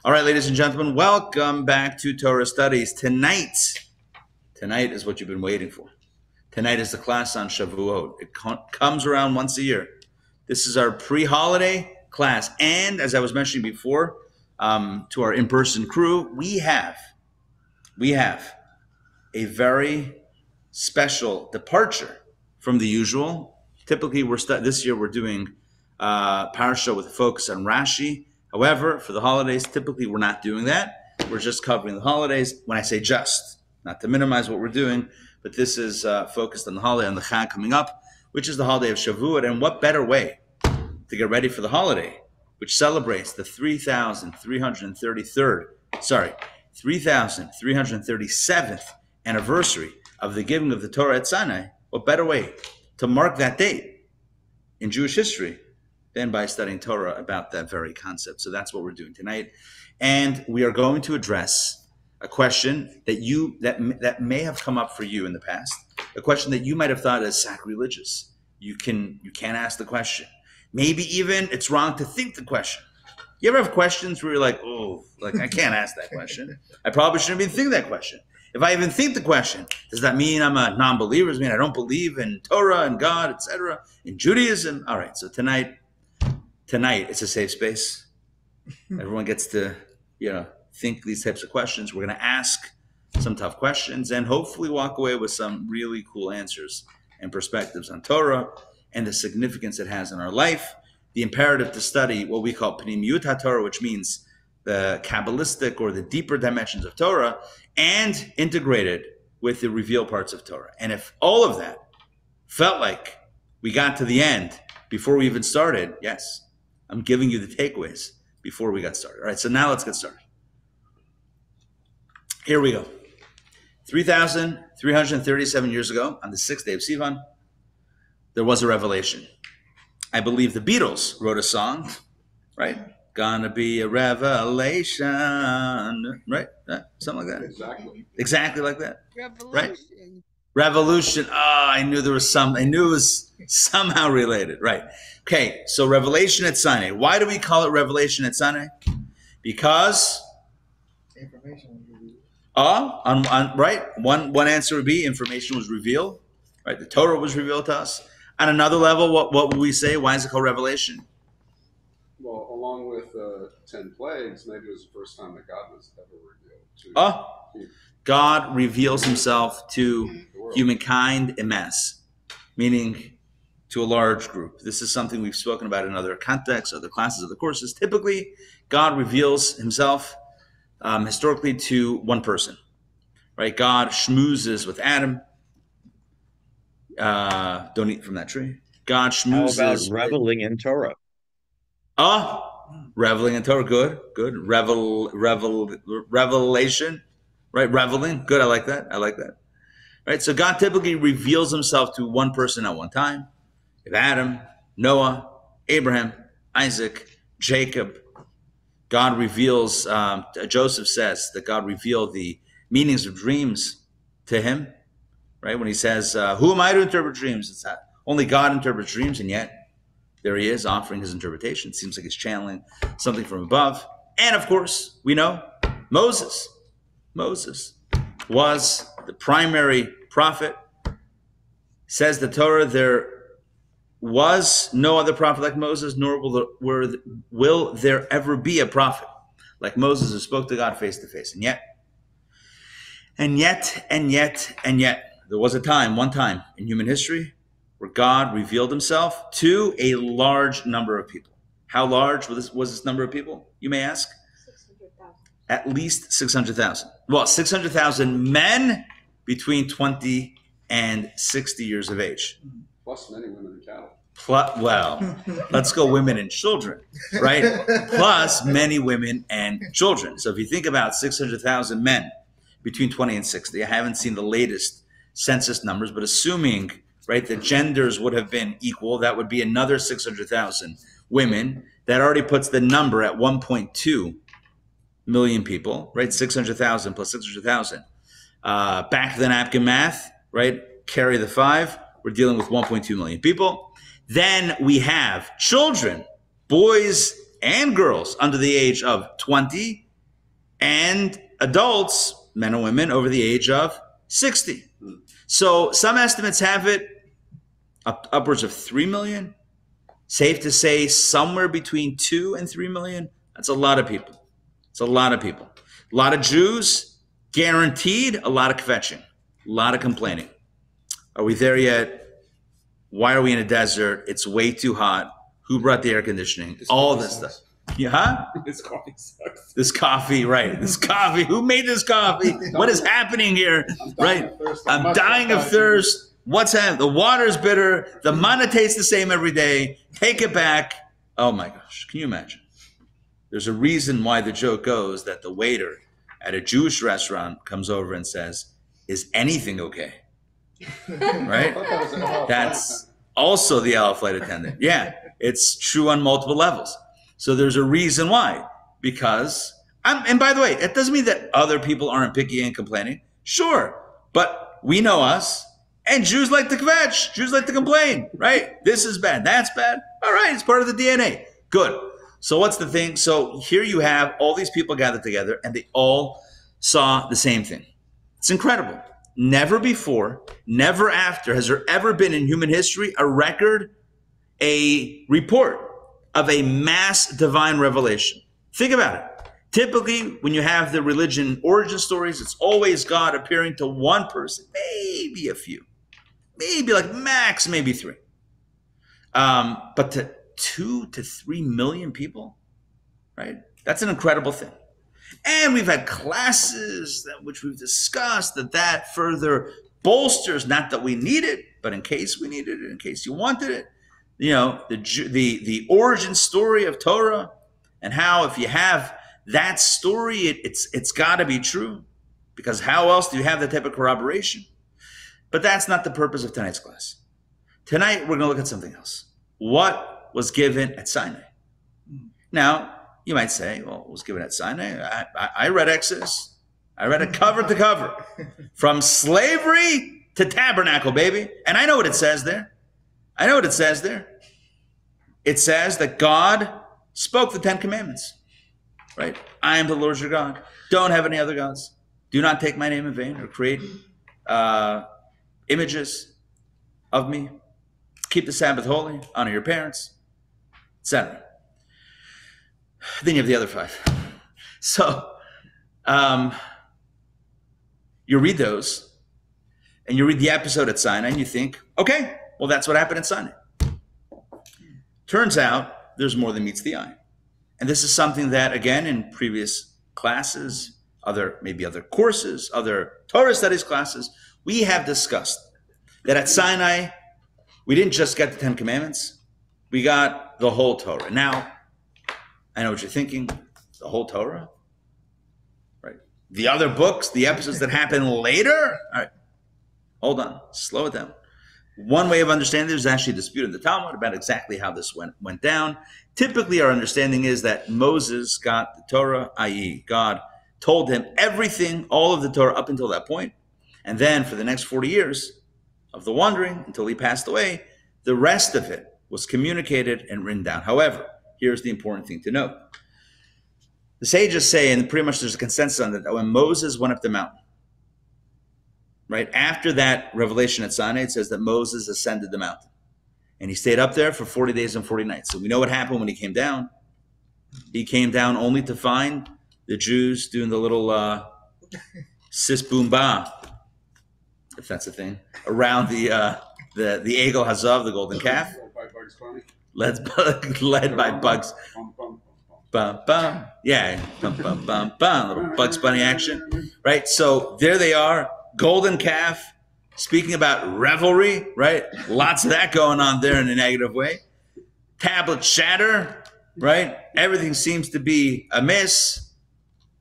All right, ladies and gentlemen, welcome back to Torah Studies. Tonight is what you've been waiting for. Tonight is the class on Shavuot. It comes around once a year. This is our pre-holiday class. And as I was mentioning before, to our in-person crew, we have a very special departure from the usual. Typically, this year we're doing Parsha with a focus on Rashi. However, for the holidays, typically we're not doing that. We're just covering the holidays. When I say just, not to minimize what we're doing, but this is focused on the holiday, on the Chag coming up, which is the holiday of Shavuot. And what better way to get ready for the holiday, which celebrates the 3,337th anniversary of the giving of the Torah at Sinai. What better way to mark that date in Jewish history than by studying Torah about that very concept? So that's what we're doing tonight. And we are going to address a question that may have come up for you in the past, a question that you might have thought as sacrilegious. You can't ask the question. Maybe even it's wrong to think the question. You ever have questions where you're like, I can't ask that question. I probably shouldn't even think that question. If I even think the question, does that mean I'm a non-believer? Does it mean I don't believe in Torah and God, etc., in Judaism? All right, so tonight it's a safe space. Everyone gets to, think these types of questions. We're going to ask some tough questions and hopefully walk away with some really cool answers and perspectives on Torah and the significance it has in our life. The imperative to study what we call Pnimiyut HaTorah, which means the Kabbalistic or the deeper dimensions of Torah, and integrated with the revealed parts of Torah. And if all of that felt like we got to the end before we even started, yes, I'm giving you the takeaways before we got started. All right, so now let's get started. Here we go. 3,337 years ago, on the 6th day of Sivan, there was a revelation. I believe the Beatles wrote a song, right? Gonna be a revelation, right? Something like that. Exactly like that. Revolution. Right? Revolution. Oh, I knew it was somehow related. Right. Okay, so revelation at Sinai. Why do we call it revelation at Sinai? Because information was revealed. Right. One answer would be information was revealed. Right. The Torah was revealed to us. On another level, what would we say? Why is it called revelation? Well, along with 10 plagues, maybe it was the first time that God was ever revealed to God reveals himself to humankind en masse, meaning to a large group. This is something we've spoken about in other contexts, other classes, other courses. Typically, God reveals himself historically to one person, right? God schmoozes with Adam. Don't eat from that tree. God schmoozes. How about reveling in Torah? Reveling in Torah. Good. Revelation. Right? Reveling. Good. I like that. Right? So God typically reveals himself to one person at one time. If Adam, Noah, Abraham, Isaac, Jacob, God reveals, Joseph says that God revealed the meanings of dreams to him. Right? When he says, who am I to interpret dreams? It's that only God interprets dreams, and yet there he is offering his interpretation. It seems like he's channeling something from above. And of course, we know Moses. Moses was the primary prophet. Says the Torah, there was no other prophet like Moses, nor will there ever be a prophet like Moses who spoke to God face to face. And yet, there was one time in human history where God revealed himself to a large number of people. How large was this number of people, you may ask? 600,000. At least 600,000. Well, 600,000 men between 20 and 60 years of age. plus many women and cattle. Let's go women and children, right? Plus many women and children. So if you think about 600,000 men between 20 and 60, I haven't seen the latest census numbers, but assuming, right, the genders would have been equal, that would be another 600,000 women. That already puts the number at 1.2 million people, right? 600,000 plus 600,000. Back to the napkin math, right? Carry the 5. We're dealing with 1.2 million people. Then we have children, boys and girls under the age of 20 and adults, men and women, over the age of 60. So some estimates have it upwards of 3 million. Safe to say somewhere between 2 and 3 million. That's a lot of people. It's a lot of people. A lot of Jews, guaranteed a lot of kvetching, a lot of complaining. Are we there yet? Why are we in a desert? It's way too hot. Who brought the air conditioning? All this stuff. Yeah, huh? This coffee sucks. This coffee, right. This coffee. Who made this coffee? What is happening here? Right. I'm dying of thirst. What's happening? The water's bitter. The manna tastes the same every day. Take it back. Oh my gosh. Can you imagine? There's a reason why the joke goes that the waiter at a Jewish restaurant comes over and says, "Is anything okay?" Right? That's also the Aleph flight attendant. Yeah, it's true on multiple levels. So there's a reason why. Because, and by the way, it doesn't mean that other people aren't picky and complaining. Sure, but we know us, and Jews like to kvetch. Jews like to complain, right? This is bad, that's bad. All right, it's part of the DNA. Good. So what's the thing? So here you have all these people gathered together, and they all saw the same thing. It's incredible. Never before, never after has there ever been in human history a record, a report of a mass divine revelation. Think about it. Typically, when you have the religion origin stories, it's always God appearing to one person, maybe a few, maybe like max, maybe 3. But to 2 to 3 million people, right? That's an incredible thing. And we've had classes which we've discussed that further bolsters, not that we need it, but in case we needed it, in case you wanted it, you know, the origin story of Torah, and how if you have that story, it's got to be true, because how else do you have that type of corroboration? But that's not the purpose of tonight's class. Tonight we're going to look at something else. What was given at Sinai? Now, you might say, well, it was given at Sinai. I read Exodus. I read it cover to cover. From slavery to tabernacle, baby. And I know what it says there. I know what it says there. It says that God spoke the 10 commandments. Right? I am the Lord your God. Don't have any other gods. Do not take my name in vain or create images of me. Keep the Sabbath holy. Honor your parents, etc. Then you have the other 5. So you read those, and you read the episode at Sinai, and you think, okay, well, that's what happened at Sinai. Turns out there's more than meets the eye. And this is something that, again, in previous classes, maybe other courses, other Torah Studies classes, we have discussed that at Sinai, we didn't just get the 10 Commandments, we got the whole Torah. Now, I know what you're thinking, the whole Torah? Right? The other books, the episodes that happen later? All right, hold on, slow it down. One way of understanding, there's actually a dispute in the Talmud about exactly how this went down. Typically, our understanding is that Moses got the Torah, i.e. God told him everything, all of the Torah up until that point. And then for the next 40 years of the wandering, until he passed away, the rest of it was communicated and written down. However, here's the important thing to note. The sages say, and pretty much there's a consensus on that when Moses went up the mountain, right after that revelation at Sinai, it says that Moses ascended the mountain. And he stayed up there for 40 days and 40 nights. So we know what happened when he came down. He came down only to find the Jews doing the little sis boom ba, if that's a thing, around the Egel Hazav, the golden calf. Led by Bugs. Bum, bum. Yeah, bum, bum, bum, bum. Little Bugs Bunny action, right? So there they are, golden calf. Speaking about revelry, right? Lots of that going on there in a negative way. Tablet shatter, right? Everything seems to be amiss,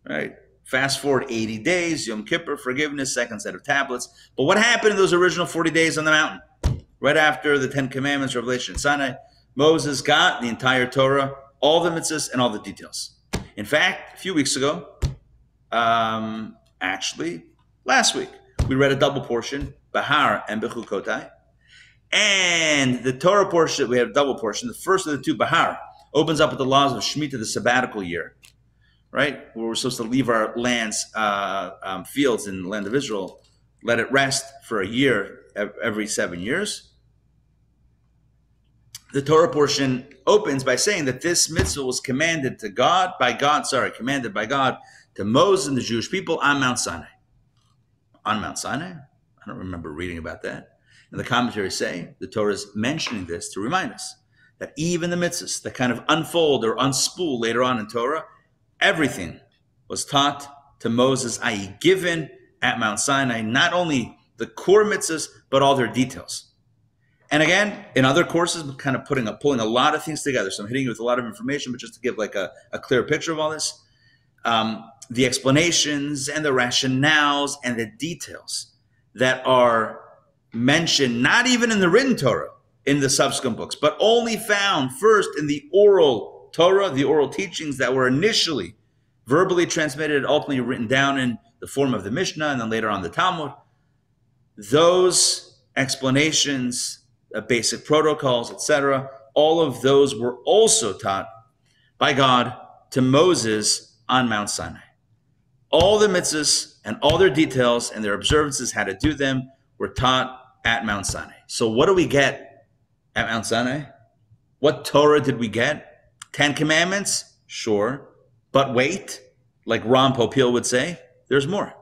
right? Fast forward 80 days, Yom Kippur, forgiveness, second set of tablets. But what happened in those original 40 days on the mountain? Right after the 10 Commandments, Revelation, Sinai, Moses got the entire Torah, all the mitzvahs, and all the details. In fact, a few weeks ago, actually, last week, we read a double portion, Bahar and Bechukotai. And the Torah portion, we have a double portion. The first of the two, Bahar, opens up with the laws of Shemitah, the sabbatical year. right? Where we're supposed to leave our lands, fields in the land of Israel, let it rest for a year every 7 years. The Torah portion opens by saying that this mitzvah was commanded by God to Moses and the Jewish people on Mount Sinai. On Mount Sinai? I don't remember reading about that. And the commentaries say the Torah is mentioning this to remind us that even the mitzvahs that kind of unfold or unspool later on in Torah, everything was taught to Moses, i.e. given at Mount Sinai, not only the core mitzvahs, but all their details. And again, in other courses, I'm kind of pulling a lot of things together. So I'm hitting you with a lot of information, but just to give like a clear picture of all this, the explanations and the rationales and the details that are mentioned, not even in the written Torah, in the subsequent books, but only found first in the oral Torah, the oral teachings that were initially verbally transmitted, ultimately written down in the form of the Mishnah, and then later on the Talmud. Those explanations, basic protocols, etc., all of those were also taught by God to Moses on Mount Sinai. All the mitzvahs and all their details and their observances, how to do them, were taught at Mount Sinai. So what do we get at Mount Sinai? What Torah did we get? 10 Commandments? Sure. But wait, like Ron Popeil would say, there's more,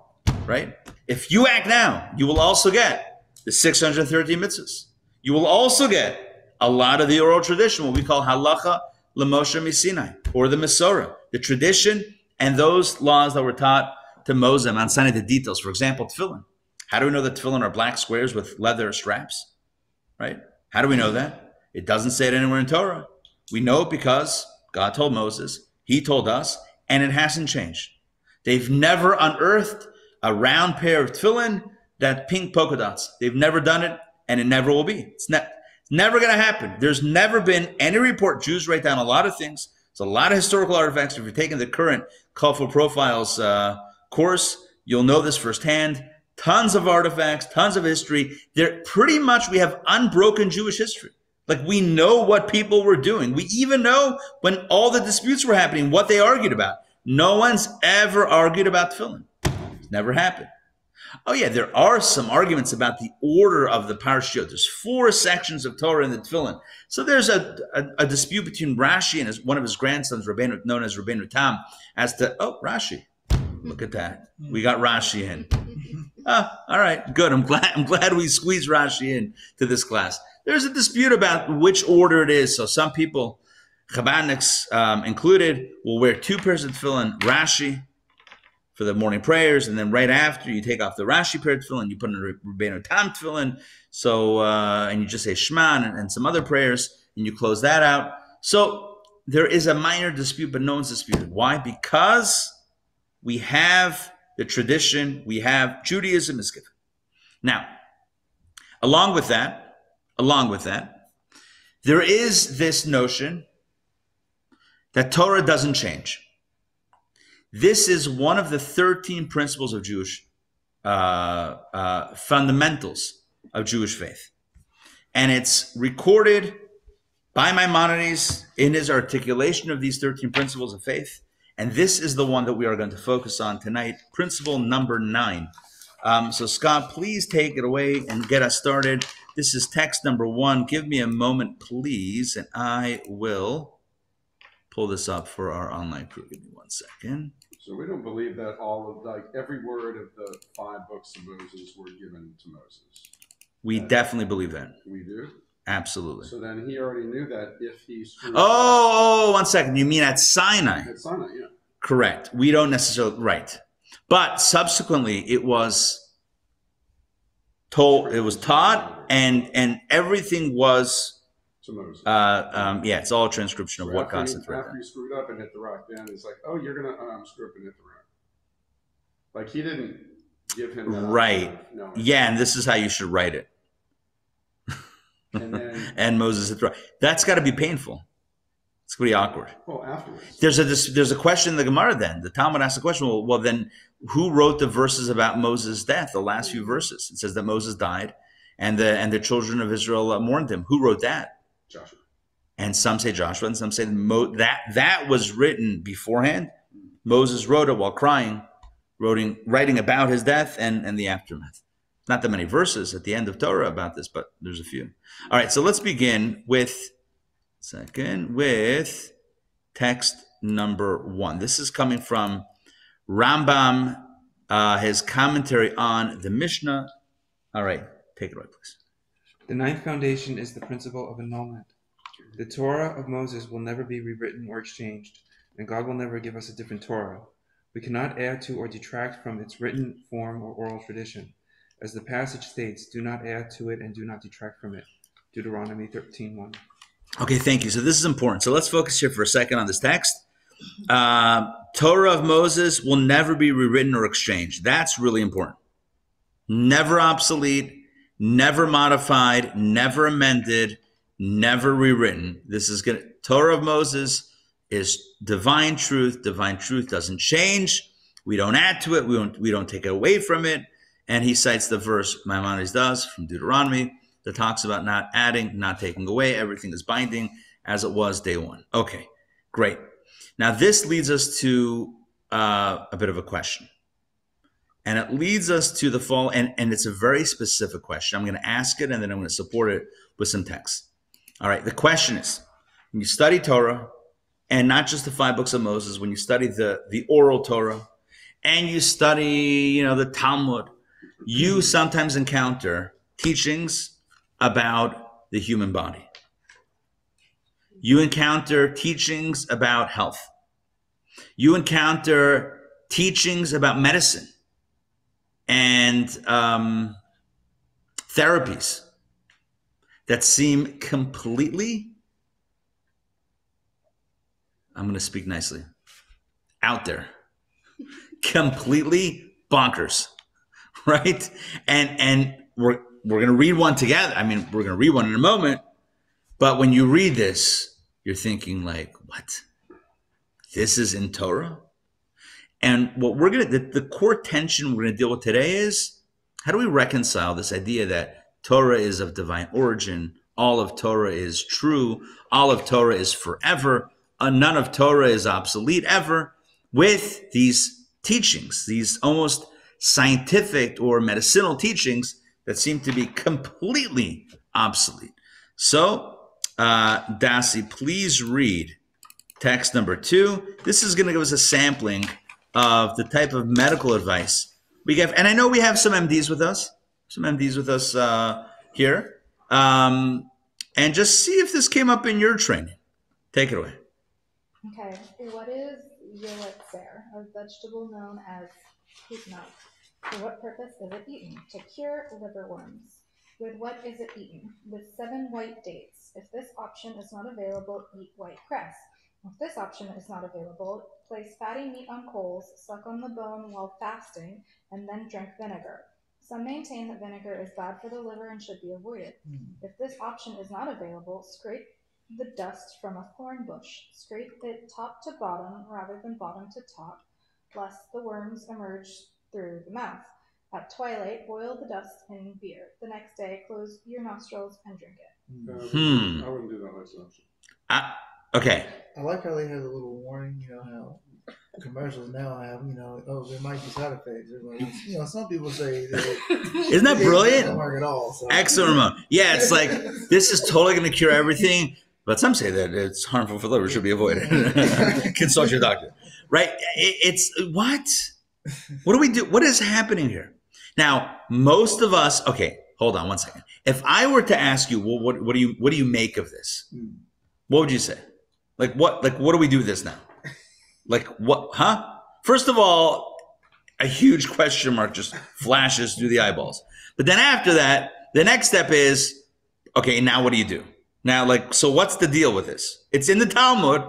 right? If you act now, you will also get the 613 mitzvahs. You will also get a lot of the oral tradition, what we call halacha l'Moshe Misinai, or the Masorah, the tradition and those laws that were taught to Moses on Sinai, the details. For example, tefillin. How do we know that tefillin are black squares with leather straps, right? How do we know that? It doesn't say it anywhere in Torah. We know it because God told Moses, he told us, and it hasn't changed. They've never unearthed a round pair of tefillin that pink polka dots. They've never done it, and it never will be. It's never going to happen. There's never been any report. Jews write down a lot of things. There's a lot of historical artifacts. If you're taking the current Colorful Profiles course, you'll know this firsthand. Tons of artifacts, tons of history. We have unbroken Jewish history. Like, we know what people were doing. We even know when all the disputes were happening, what they argued about. No one's ever argued about tefillin. It's never happened. Oh yeah, there are some arguments about the order of the parashiyot. There's 4 sections of Torah in the tefillin. So there's a dispute between Rashi and one of his grandsons, known as Rabbeinu Tam, as to, Rashi. Look at that. We got Rashi in. All right, good. I'm glad we squeezed Rashi in to this class. There's a dispute about which order it is. So some people, Chabadniks included, will wear 2 pairs of tefillin, Rashi, for the morning prayers, and then right after you take off the Rashi pair of tefillin, you put in a Rabbeinu Tam tefillin, so and you just say Shema and some other prayers, and you close that out. So there is a minor dispute, but no one's disputed. Why? Because we have the tradition, we have Judaism is given. Now, along with that, there is this notion that Torah doesn't change. This is one of the 13 principles of Jewish fundamentals of Jewish faith. And it's recorded by Maimonides in his articulation of these 13 principles of faith. And this is the one that we are going to focus on tonight, principle number 9. So Scott, please take it away and get us started. This is text number 1. Give me a moment, please, and I will pull this up for our online crew. Give me 1 second. So we don't believe that every word of the 5 books of Moses were given to Moses. We definitely believe that. We do? Absolutely. So then he already knew that if he screwed up. 1 second. You mean at Sinai? At Sinai, yeah. Correct. We don't necessarily, right. But subsequently it was told, it was taught, and everything was to Moses. It's all a transcription of what concept right after he screwed up and hit the rock, then it's like, oh, you're going to screw up and hit the rock. Like, he didn't give him that. Right. Yeah, and this is how you should write it. And then, and Moses hit the rock. That's got to be painful. It's pretty awkward. Well, afterwards. There's a question in the Gemara then. The Talmud asks the question, well, then who wrote the verses about Moses' death, the last few verses? It says that Moses died and the children of Israel mourned him. Who wrote that? Joshua. And some say Joshua, and some say that was written beforehand. Moses wrote it while crying, writing about his death and the aftermath. Not that many verses at the end of Torah about this, but there's a few. All right, so let's begin with text number 1. This is coming from Rambam, his commentary on the Mishnah. All right, take it away, please. The ninth foundation is the principle of annulment. The Torah of Moses will never be rewritten or exchanged, and God will never give us a different Torah. We cannot add to or detract from its written form or oral tradition. As the passage states, do not add to it and do not detract from it. Deuteronomy 13:1. Okay, thank you. So this is important. So let's focus here for a second on this text. Torah of Moses will never be rewritten or exchanged. That's really important. Never obsolete, never modified, never amended, never rewritten. This is good. Torah of Moses is divine truth. Divine truth doesn't change. We don't add to it. We don't take away from it. And he cites the verse Maimonides does from Deuteronomy that talks about not adding, not taking away. Everything is binding as it was day one. Okay, great. Now this leads us to a bit of a question. And it leads us to the fall, and it's a very specific question. I'm going to ask it, and then I'm going to support it with some text. All right, the question is, when you study Torah, and not just the 5 books of Moses, when you study the oral Torah, and you study, the Talmud, you sometimes encounter teachings about the human body. You encounter teachings about health. You encounter teachings about medicine and therapies that seem completely, I'm going to speak nicely, out there, completely bonkers, right? And we're going to read one together. I mean, we're going to read one in a moment, but when you read this, you're thinking like, what? This is in Torah? And what we're going to, the core tension we're going to deal with today is, how do we reconcile this idea that Torah is of divine origin, all of Torah is true, all of Torah is forever, none of Torah is obsolete ever, with these teachings, these almost scientific or medicinal teachings that seem to be completely obsolete. So, Dasi, please read text number 2. This is going to give us a sampling of the type of medical advice we give. And I know we have some MDs with us, here. And just see if this came up in your training. Take it away. Okay, what is Expire, a vegetable known as peat milk? For what purpose is it eaten? To cure liverworms. With what is it eaten? With 7 white dates. If this option is not available, eat white cress. If this option is not available, place fatty meat on coals, suck on the bone while fasting, and then drink vinegar. Some maintain that vinegar is bad for the liver and should be avoided. If this option is not available, scrape the dust from a thorn bush. Scrape it top to bottom rather than bottom to top, lest the worms emerge through the mouth. At twilight, boil the dust in beer. The next day, close your nostrils and drink it. I wouldn't do that myself. Okay. I like how they have a little warning, how commercials now have, there might be side effects. Like, some people say that Isn't that brilliant? Don't work at all. So. Excellent, Ramon. Yeah, it's like, this is totally going to cure everything, but some say that it's harmful for the liver, should be avoided. Consult your doctor. Right? It's, what? What do we do? What is happening here? Now, most of us, okay, hold on one second. If I were to ask you, well, what do you make of this? What would you say? Like what do we do with this now? Like what, huh? First of all, a huge question mark just flashes through the eyeballs. But then after that, the next step is, okay, now what do you do? Now, so what's the deal with this? It's in the Talmud,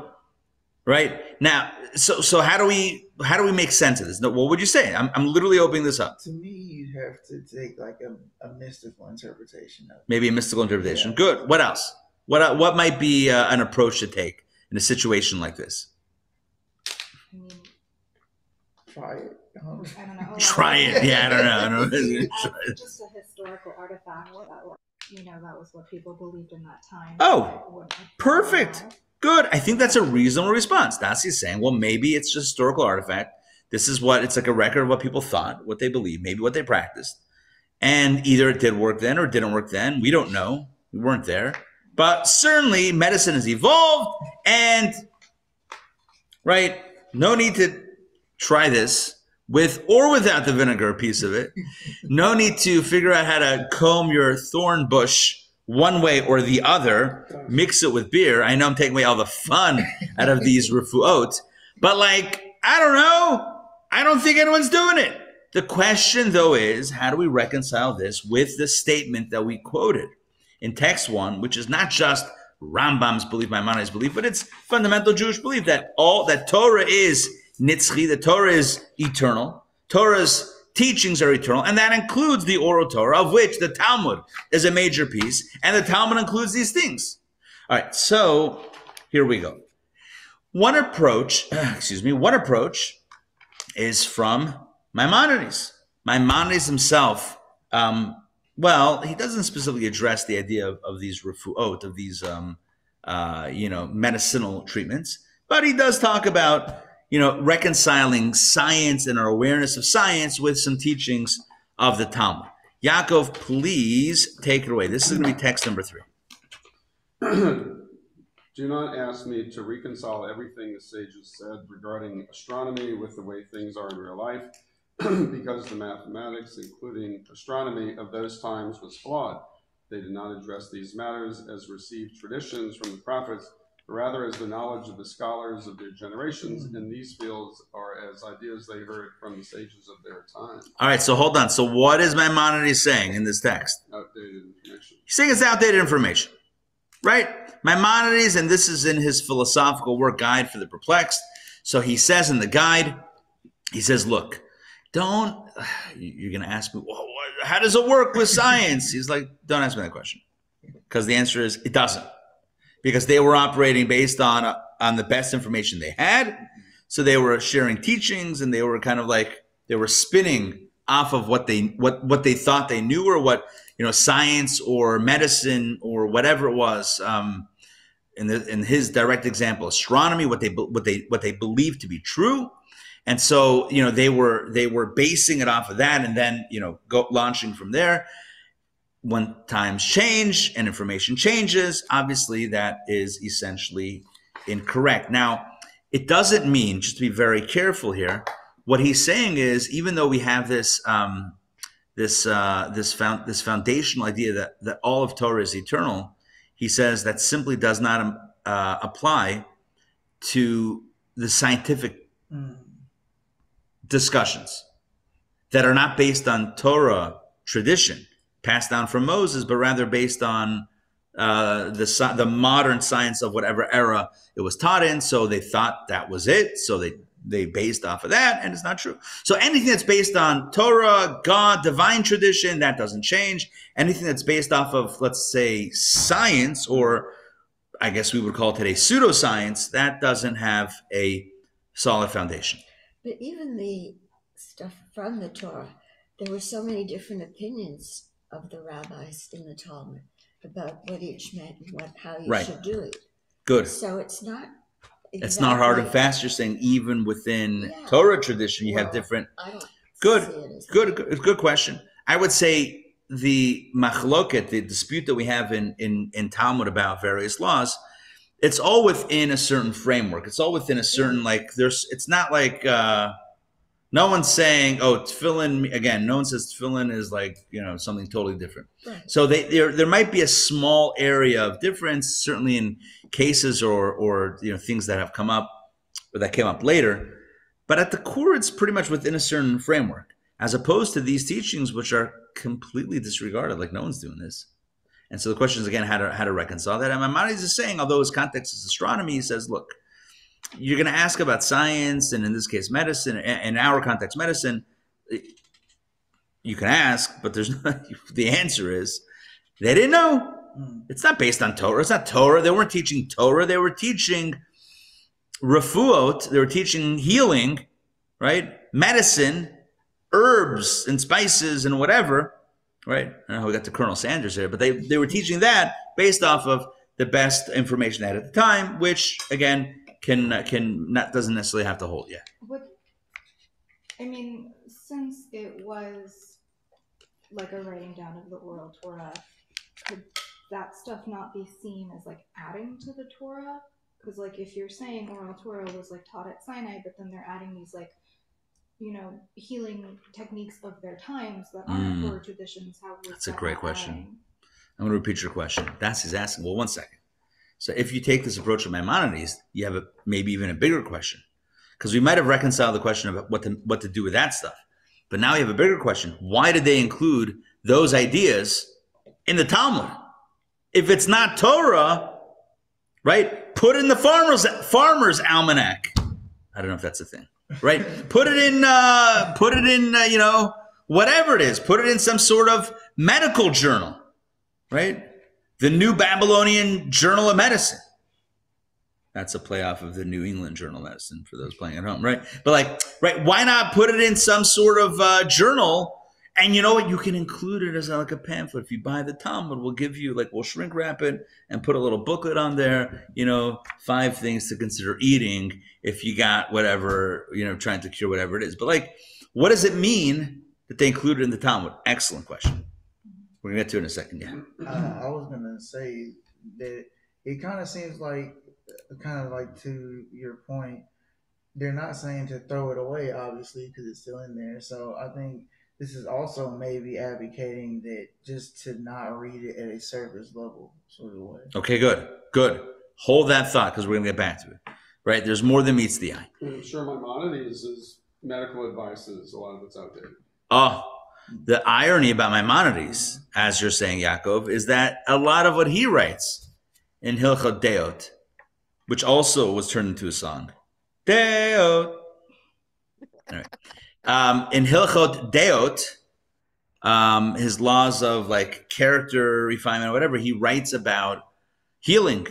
right? Now, so how do we make sense of this? No, what would you say? I'm literally opening this up. To me, you'd have to take like a mystical interpretation of it. Maybe a mystical interpretation. Yeah. Good. What else? What might be an approach to take in a situation like this? Try it. I don't know. Try it. Yeah, I don't know. Just a historical artifact. that was what people believed in that time. Oh, perfect. Good. I think that's a reasonable response. Daci's saying, well, maybe it's just a historical artifact. This is it's like a record of what people thought, what they believed, maybe what they practiced. And either it did work then or it didn't work then. We don't know. We weren't there. But certainly medicine has evolved and, right, no need to try this with or without the vinegar piece of it. No need to figure out how to comb your thorn bush one way or the other, mix it with beer. I know I'm taking away all the fun out of these refuot, but I don't know. I don't think anyone's doing it. The question, though, is how do we reconcile this with the statement that we quoted in text 1, which is not just Rambam's belief, Maimonides' belief, but it's fundamental Jewish belief that Torah is nitzchi, the Torah is eternal. Torah's teachings are eternal, and that includes the oral Torah, of which the Talmud is a major piece, and the Talmud includes these things. All right, so here we go. One approach is from Maimonides. Maimonides himself, he doesn't specifically address the idea of these refuot, of these, medicinal treatments, but he does talk about reconciling science and our awareness of science with some teachings of the Talmud. Yaakov, please take it away. This is going to be text number 3. Do not ask me to reconcile everything the sages said regarding astronomy with the way things are in real life, because the mathematics, including astronomy, of those times was flawed. They did not address these matters as received traditions from the prophets, rather as the knowledge of the scholars of their generations, and these fields are as ideas they heard from the sages of their time. All right, so hold on. So what is Maimonides saying in this text? Outdated information. He's saying it's outdated information, right? Maimonides, and this is in his philosophical work, Guide for the Perplexed. So he says in the guide, he says, look, you're going to ask me, well, how does it work with science? He's like, don't ask me that question. Because the answer is, it doesn't. Because they were operating based on the best information they had. So they were sharing teachings, and they were kind of they were spinning off of what they thought they knew, or what science or medicine or whatever it was. In his direct example, astronomy, what they believed to be true. And so they were basing it off of that, and then launching from there. When times change and information changes, obviously that is essentially incorrect. Now, it doesn't mean, just to be very careful here, what he's saying is, even though we have this foundational idea that all of Torah is eternal, he says that simply does not apply to the scientific discussions that are not based on Torah tradition passed down from Moses, but rather based on the modern science of whatever era it was taught in. So they thought that was it. So they based off of that, and it's not true. So anything that's based on Torah, God, divine tradition, that doesn't change. Anything that's based off of, let's say, science, or I guess we would call it today pseudoscience, that doesn't have a solid foundation. But even the stuff from the Torah, there were so many different opinions of the rabbis in the Talmud about what each meant and how you should do it. Good. So it's not exactly, it's not hard and fast. You're saying even within Torah tradition, you have different. I don't Good question. I would say the machloket, the dispute that we have in Talmud about various laws, it's all within a certain framework. It's all within a certain it's not like no one's saying, oh, tefillin, again, no one says tefillin is something totally different. Right. So there might be a small area of difference, certainly in cases or things that have come up or that came up later. But at the core, it's pretty much within a certain framework, as opposed to these teachings, which are completely disregarded, like no one's doing this. And so the question is, again, how to reconcile that. And Maimonides is saying, although his context is astronomy, he says, look, you're going to ask about science, and in this case, medicine. In our context, medicine, you can ask, but the answer is they didn't know. It's not based on Torah. It's not Torah. They weren't teaching Torah. They were teaching refuot. They were teaching healing, right? Medicine, herbs and spices and whatever. right? I don't know how we got to Colonel Sanders there, but they were teaching that based off of the best information they had at the time, which again doesn't necessarily have to hold. Yeah. I mean, since it was like a writing down of the oral Torah, could that stuff not be seen as like adding to the Torah? Because like if you're saying oral Torah was like taught at Sinai, but then they're adding these like, you know, healing techniques of their times that aren't Torah traditions, how was That's a that great not question. adding? I'm going to repeat your question. That's he's asking. Well, one second. So if you take this approach of Maimonides, you have maybe even a bigger question, because we might have reconciled the question about what to do with that stuff, but now you have a bigger question. Why did they include those ideas in the Talmud? If it's not Torah, right? Put in the farmer's almanac. I don't know if that's a thing, right? Put it in, you know, whatever it is. Put it in some sort of medical journal, right? The New Babylonian Journal of Medicine. That's a playoff of the New England Journal of Medicine for those playing at home, right? But like, right, why not put it in some sort of journal? And you know what? You can include it as like a pamphlet. If you buy the Talmud, we'll give you, like, we'll shrink wrap it and put a little booklet on there, you know, 5 things to consider eating if you got whatever, you know, trying to cure whatever it is. But like, what does it mean that they include it in the Talmud? Excellent question. We're going to get to it in a second, yeah. I was going to say that it kind of seems like, to your point, they're not saying to throw it away, obviously, because it's still in there. So I think this is also maybe advocating that just to not read it at a surface level sort of way. Okay, good. Hold that thought, because we're going to get back to it. Right? There's more than meets the eye. I'm sure Maimonides' medical advice is a lot of it's outdated. Oh, the irony about Maimonides, as you're saying, Yaakov, is that a lot of what he writes in Hilchot Deot, which also was turned into a song. Deot. All right. In Hilchot Deot, his laws of like character refinement or whatever, he writes about healing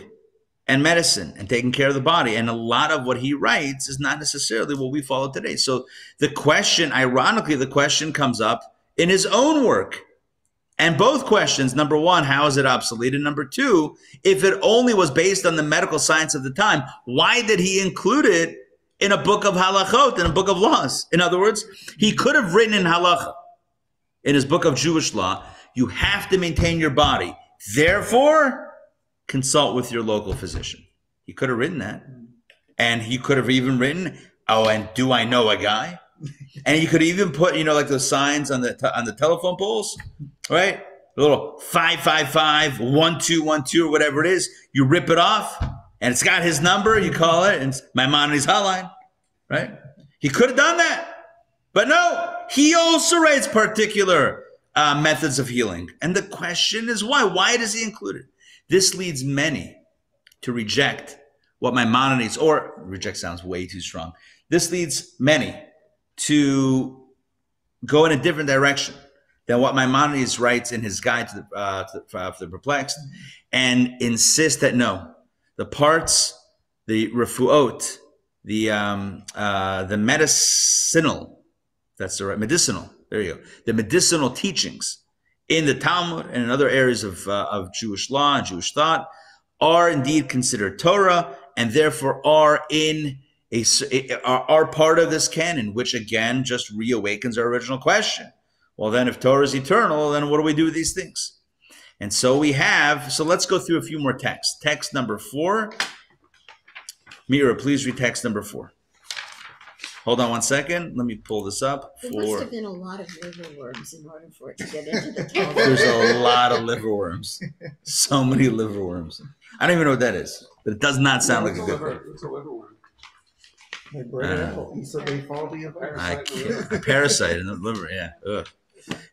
and medicine and taking care of the body. And a lot of what he writes is not necessarily what we follow today. So the question, ironically, the question comes up in his own work. And both questions, number one, how is it obsolete? And number two, if it only was based on the medical science of the time, why did he include it in a book of halachot, in a book of laws? In other words, he could have written in halacha, in his book of Jewish law, you have to maintain your body. Therefore, consult with your local physician. He could have written that. And he could have even written, oh, and do I know a guy? And you could even put, you know, like those signs on the telephone poles, right? A little 555 1212 or whatever it is. You rip it off, and it's got his number. You call it, and it's Maimonides hotline, right? He could have done that, but no. He also writes particular methods of healing, and the question is why? Why does he include it? This leads many to reject what Maimonides, or reject sounds way too strong. This leads many to go in a different direction than what Maimonides writes in his guide to the perplexed, and insist that no, the parts, the refuot, the medicinal, that's the right, medicinal, there you go, the medicinal teachings in the Talmud and in other areas of Jewish law and Jewish thought are indeed considered Torah, and therefore are are part of this canon, which again just reawakens our original question. Well, then if Torah is eternal, then what do we do with these things? And so let's go through a few more texts. Text number 4. Mira, please read text number 4. Hold on one second. Let me pull this up. There must have been a lot of liverworms in order for it to get into the Talmud. There's a lot of liverworms. So many liverworms. I don't even know what that is, but it does not sound like a good thing. It's a liverworm. They break it out. So they fall to your A parasite in the liver, yeah. Ugh.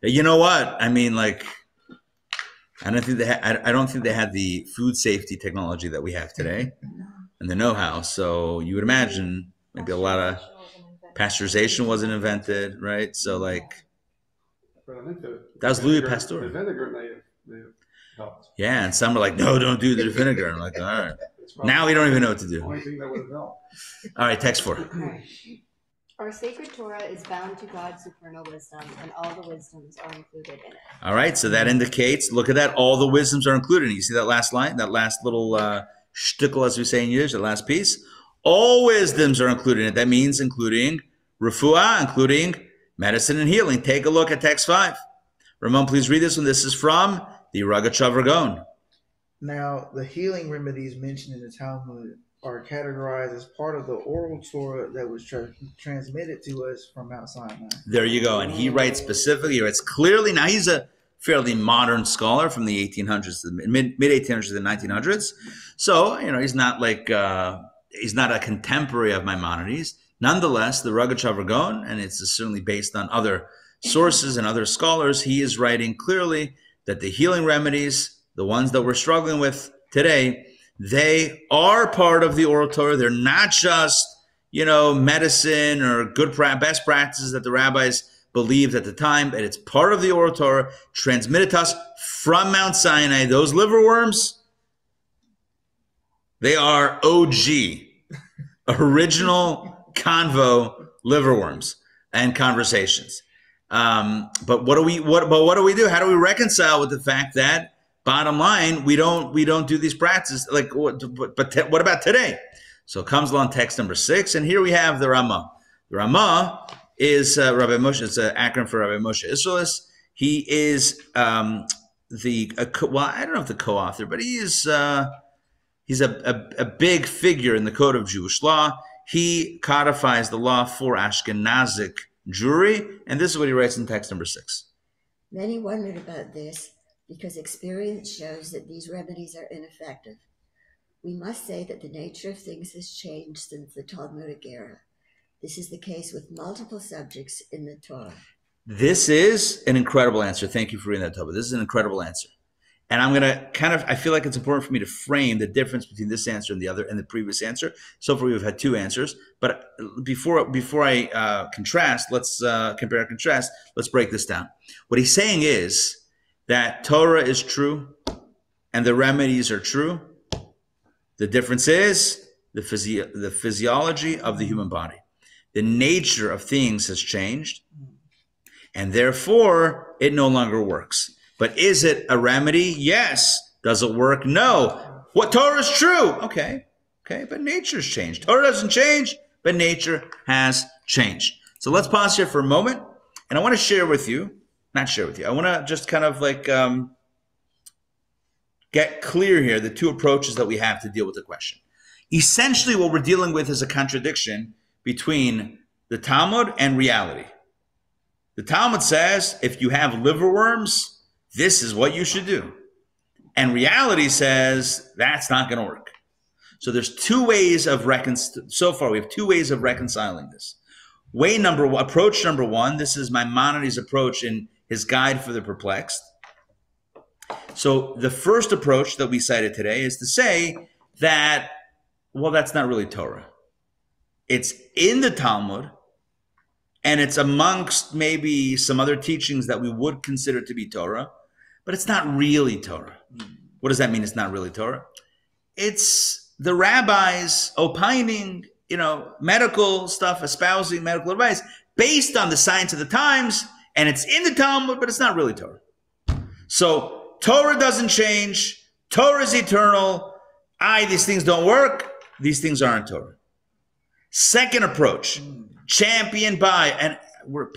You know what? I mean, like, I don't think they had the food safety technology that we have today and the know-how. So you would imagine maybe a lot of pasteurization wasn't invented, right? So like, But I think that was Louis Pasteur. The vinegar may have helped. Yeah, and some are like, no, don't do the vinegar. I'm like, all right. Now we don't even know what to do. The only thing that would have helped. All right, text 4. Our sacred Torah is bound to God's supernal wisdom, and all the wisdoms are included in it. All right, so that indicates, look at that, all the wisdoms are included. You see that last line, that last little shtickle, as we say in Yiddish, the last piece? All wisdoms are included in it. That means including refuah, including medicine and healing. Take a look at text 5. Ramon, please read this one. This is from the Ragachover Gaon. Now, the healing remedies mentioned in the Talmud are categorized as part of the oral Torah that was transmitted to us from Mount Sinai. There you go. And he writes specifically, he writes clearly. Now, he's a fairly modern scholar from the 1800s, mid-1800s to the 1900s. So, he's not like, he's not a contemporary of Maimonides. Nonetheless, the Ragachover Gaon, and it's certainly based on other sources and other scholars, he is writing clearly that the healing remedies, the ones that we're struggling with today, they are part of the oral Torah. They're not just, medicine or best practices that the rabbis believed at the time, but it's part of the oral Torah transmitted to us from Mount Sinai. Those liverworms, they are OG, original convo liverworms and conversations. But what do we do? How do we reconcile with the fact that, bottom line, we don't do these practices? Like, what about today? So it comes along text number 6, and here we have the Ramah. The Ramah is Rabbi Moshe. It's an acronym for Rabbi Moshe Isserles. He is I don't know if the co-author, but he's a big figure in the code of Jewish law. He codifies the law for Ashkenazic Jewry, and this is what he writes in text number 6. Many wondered about this because experience shows that these remedies are ineffective. We must say that the nature of things has changed since the Talmudic era. This is the case with multiple subjects in the Torah. This is an incredible answer. Thank you for reading that, Toba. This is an incredible answer. And I'm going to I feel like it's important for me to frame the difference between this answer and the previous answer. So far, we've had 2 answers. But before I contrast, let's compare and contrast. Let's break this down. What he's saying is that Torah is true and the remedies are true. The difference is the physiology of the human body. The nature of things has changed, and therefore it no longer works. But is it a remedy? Yes. Does it work? No. What Torah is true? Okay, but nature's changed. Torah doesn't change, but nature has changed. So let's pause here for a moment, and I want to I want to just kind of like get clear here the 2 approaches that we have to deal with the question. Essentially, what we're dealing with is a contradiction between the Talmud and reality. The Talmud says if you have liverworms, this is what you should do. And reality says that's not going to work. So there's 2 ways of so far we have 2 ways of reconciling this. Approach number 1, this is Maimonides' approach in his Guide for the Perplexed. So the first approach that we cited today is to say that, well, that's not really Torah. It's in the Talmud, and it's amongst maybe some other teachings that we would consider to be Torah, but it's not really Torah. What does that mean, it's not really Torah? It's the rabbis opining, medical stuff, espousing medical advice based on the science of the times, and it's in the Talmud, but it's not really Torah. So Torah doesn't change. Torah is eternal. These things don't work. These things aren't Torah. Second approach, championed by, and we're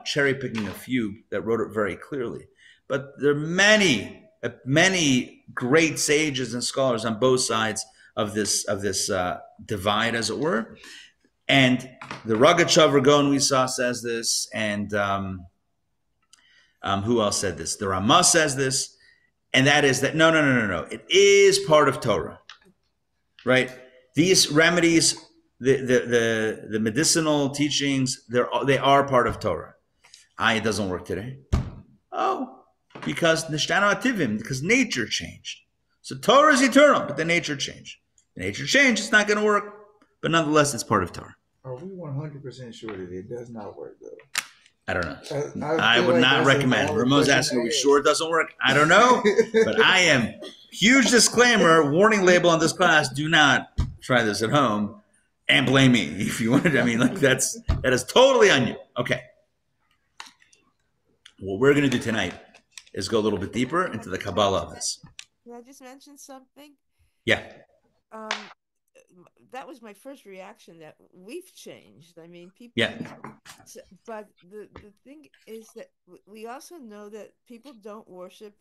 cherry picking a few that wrote it very clearly, but there are many great sages and scholars on both sides of this divide, as it were. And the Ragachover Gaon we saw says this, and who else said this? The Ramah says this, and that is that no. It is part of Torah, right? These remedies, the medicinal teachings, they are part of Torah. It doesn't work today. Because nishtana ativim, because nature changed. So Torah is eternal, but the nature changed. The nature changed, it's not going to work, but nonetheless, it's part of Torah. Are we 100% sure that it does not work, though? I don't know. I would not recommend it. Ramon's asking, are we sure it doesn't work? I don't know, but I am. Huge disclaimer, warning label on this class, do not try this at home. and blame me if you wanted. I mean, like that is totally on you. Okay. What we're going to do tonight is go a little bit deeper into the Kabbalah of this. Can I just mention something? Yeah. That was my first reaction, that we've changed. I mean, people. Yeah. But the thing is that we also know that people don't worship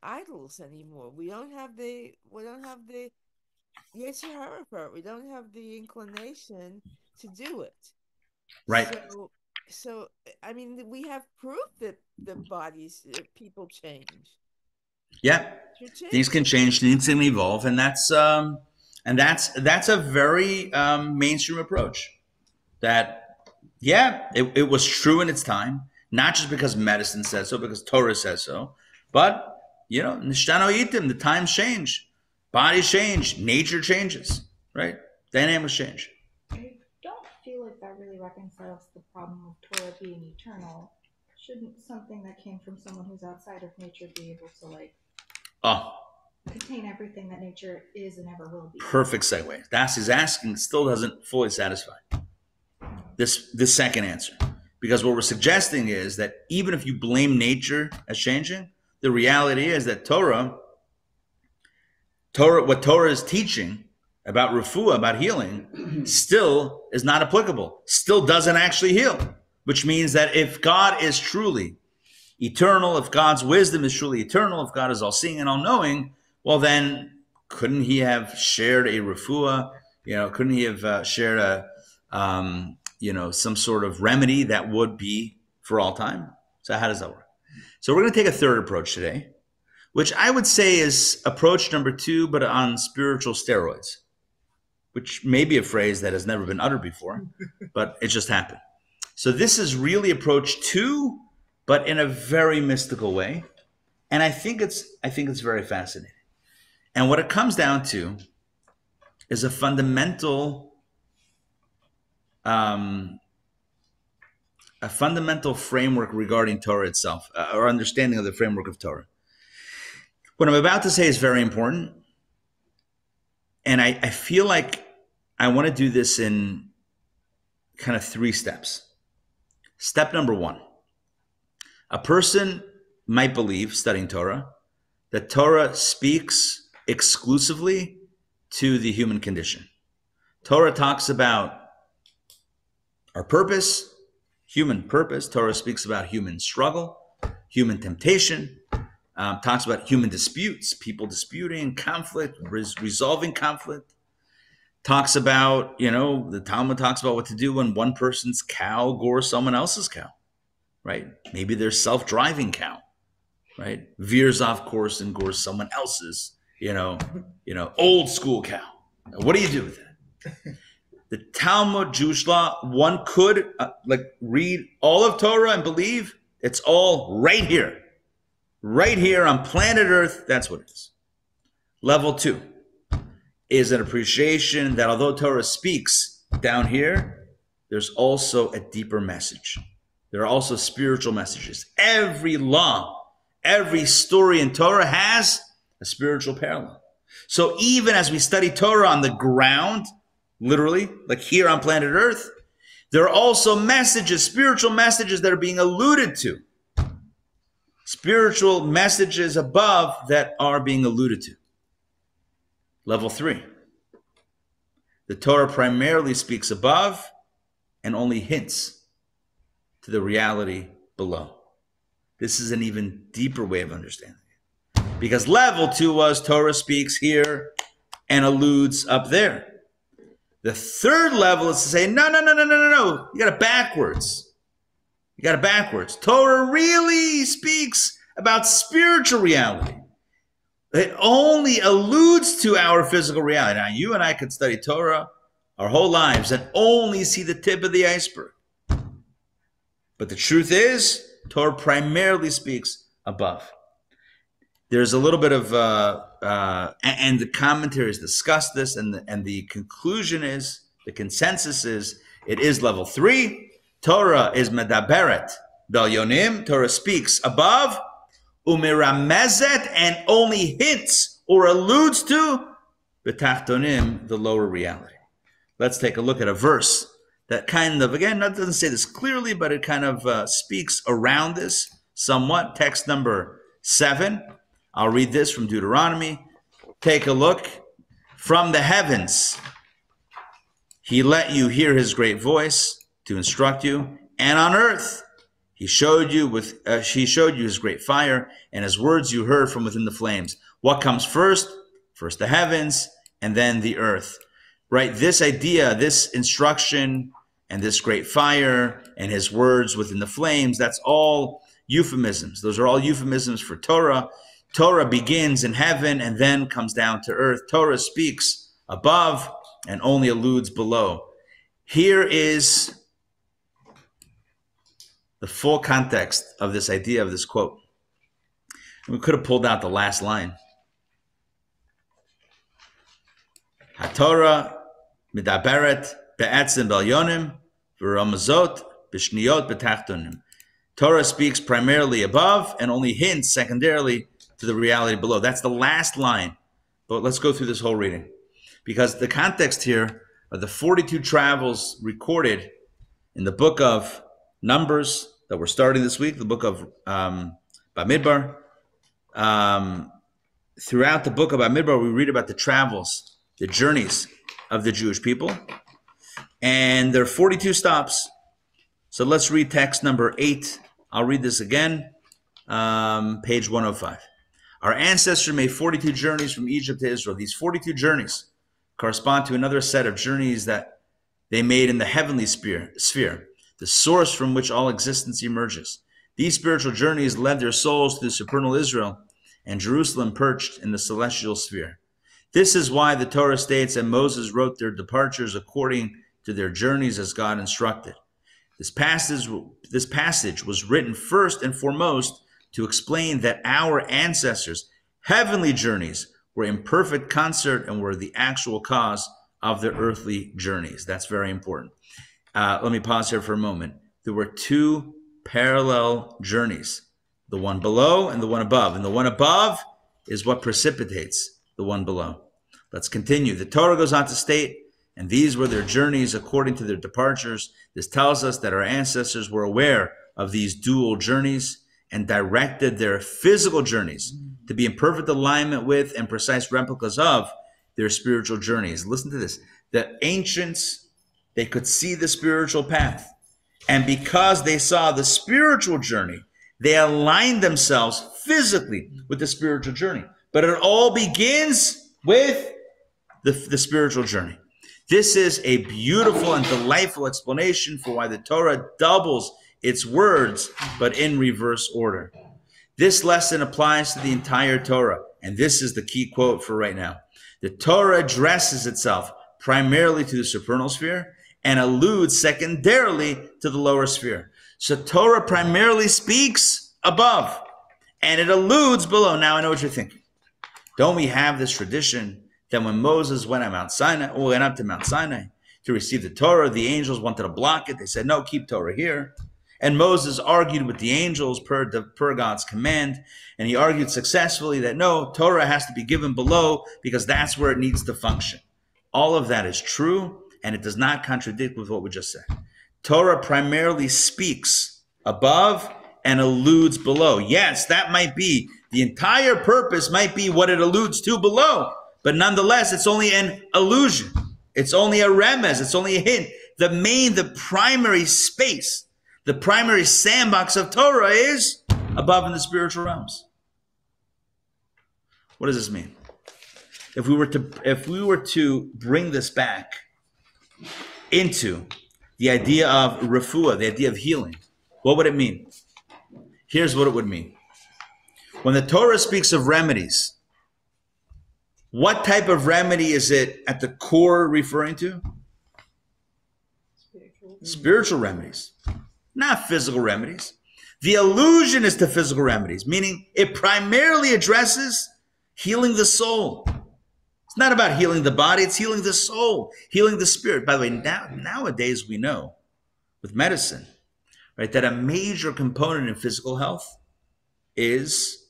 idols anymore. We don't have the Yetzer Hara part. We don't have the inclination to do it. Right. So I mean, we have proof that the bodies, people change. Yeah, things can change, things can evolve, and that's a very mainstream approach. That it was true in its time, not just because medicine says so, because Torah says so, but nishtano itim, the times change, bodies change, nature changes, right? Dynamics change. I don't feel like that really reconciles the problem of Torah being eternal. Shouldn't something that came from someone who's outside of nature be able to contain everything that nature is and ever will be? Perfect segue. That's his asking still doesn't fully satisfy this second answer. Because what we're suggesting is that even if you blame nature as changing, the reality is that what Torah is teaching about refuah, about healing, still is not applicable, still doesn't actually heal. Which means that if God is truly eternal, if God's wisdom is truly eternal, if God is all-seeing and all-knowing, well then, couldn't he have shared a refuah? Couldn't he have shared some sort of remedy that would be for all time? So how does that work? So we're going to take a third approach today, which I would say is approach number 2, but on spiritual steroids, which may be a phrase that has never been uttered before, but it just happened. So this is really approach 2, but in a very mystical way, and I think it's very fascinating. And what it comes down to is a fundamental framework regarding Torah itself, or understanding of the framework of Torah. What I'm about to say is very important, and I feel like I want to do this in kind of 3 steps. Step number 1. A person might believe, studying Torah, that Torah speaks exclusively to the human condition. Torah talks about our purpose, human purpose. Torah speaks about human struggle, human temptation, talks about human disputes, people disputing, conflict, resolving conflict. Talks about, the Talmud talks about what to do when one person's cow gores someone else's cow, right? Maybe their self-driving cow, right? Veers off course and gores someone else's, old school cow. What do you do with that? The Talmud, Jewish law, one could read all of Torah and believe it's all right here on planet Earth. That's what it is. Level 2 is an appreciation that although Torah speaks down here, there's also a deeper message. There are also spiritual messages. Every law, every story in Torah has a spiritual parallel. So even as we study Torah on the ground, literally, like here on planet Earth, there are also messages, spiritual messages that are being alluded to. Spiritual messages above that are being alluded to. Level 3. The Torah primarily speaks above and only hints to the reality below. This is an even deeper way of understanding it. Because level 2 was Torah speaks here and alludes up there. The third level is to say, no. You got it backwards. Torah really speaks about spiritual reality. It only alludes to our physical reality. Now, you and I could study Torah our whole lives and only see the tip of the iceberg. But the truth is, Torah primarily speaks above. There's a little bit of, and the commentaries discuss this, and the conclusion is, the consensus is, it is level 3. Torah is medaberet dalyonim. Torah speaks above, umiramezet, and only hints or alludes to betachtonim, the lower reality. let's take a look at a verse that kind of, again, that doesn't say this clearly, but it kind of speaks around this somewhat. Text number 7. I'll read this from Deuteronomy. Take a look. From the heavens, he let you hear his great voice to instruct you, and on earth he showed you his great fire, and his words you heard from within the flames. What comes first? First the heavens, and then the earth. Right? This idea, this instruction, and this great fire, and his words within the flames, that's all euphemisms. Those are all euphemisms for Torah. Torah begins in heaven and then comes down to earth. Torah speaks above and only alludes below. Here is the full context of this idea of this quote. We could have pulled out the last line. HaTorah midaberet be'etzem b'elyonim v'ramazot b'shniyot b'tachtonim. Torah speaks primarily above and only hints secondarily to the reality below. That's the last line. But let's go through this whole reading. Because the context here are the 42 travels recorded in the book of Numbers that we're starting this week, the book of Bamidbar. Throughout the book of Bamidbar, we read about the travels, the journeys of the Jewish people. And there are 42 stops. So let's read text number 8. I'll read this again, page 105. Our ancestors made 42 journeys from Egypt to Israel. These 42 journeys correspond to another set of journeys that they made in the heavenly sphere, the source from which all existence emerges. These spiritual journeys led their souls to the supernal Israel and Jerusalem perched in the celestial sphere. This is why the Torah states that Moses wrote their departures according to their journeys as God instructed. This passage was written first and foremost to explain that our ancestors' heavenly journeys were in perfect concert and were the actual cause of their earthly journeys. That's very important. Let me pause here for a moment. There were 2 parallel journeys, the one below and the one above. And the one above is what precipitates the one below. Let's continue. The Torah goes on to state, and these were their journeys according to their departures. This tells us that our ancestors were aware of these dual journeys and directed their physical journeys to be in perfect alignment with and precise replicas of their spiritual journeys. Listen to this. The ancients, they could see the spiritual path. And because they saw the spiritual journey, they aligned themselves physically with the spiritual journey. But it all begins with the spiritual journey. This is a beautiful and delightful explanation for why the Torah doubles its words, but in reverse order. This lesson applies to the entire Torah, and this is the key quote for right now. The Torah addresses itself primarily to the supernal sphere and alludes secondarily to the lower sphere. So Torah primarily speaks above, and it alludes below. Now I know what you're thinking. Don't we have this tradition that when Moses went up to Mount Sinai to receive the Torah, the angels wanted to block it. They said, no, keep Torah here. And Moses argued with the angels per God's command. And he argued successfully that no, Torah has to be given below because that's where it needs to function. All of that is true, and it does not contradict with what we just said. Torah primarily speaks above and alludes below. Yes, that might be, the entire purpose might be what it alludes to below. But nonetheless, it's only an allusion. It's only a remez. It's only a hint. The primary space, the primary sandbox of Torah is above in the spiritual realms. What does this mean? If we were to bring this back into the idea of refuah, the idea of healing, what would it mean? Here's what it would mean. When the Torah speaks of remedies, what type of remedy is it at the core referring to? Spiritual remedies, not physical remedies. The allusion is to physical remedies, meaning it primarily addresses healing the soul. It's not about healing the body, it's healing the soul, healing the spirit. By the way, nowadays we know with medicine, right, that a major component in physical health is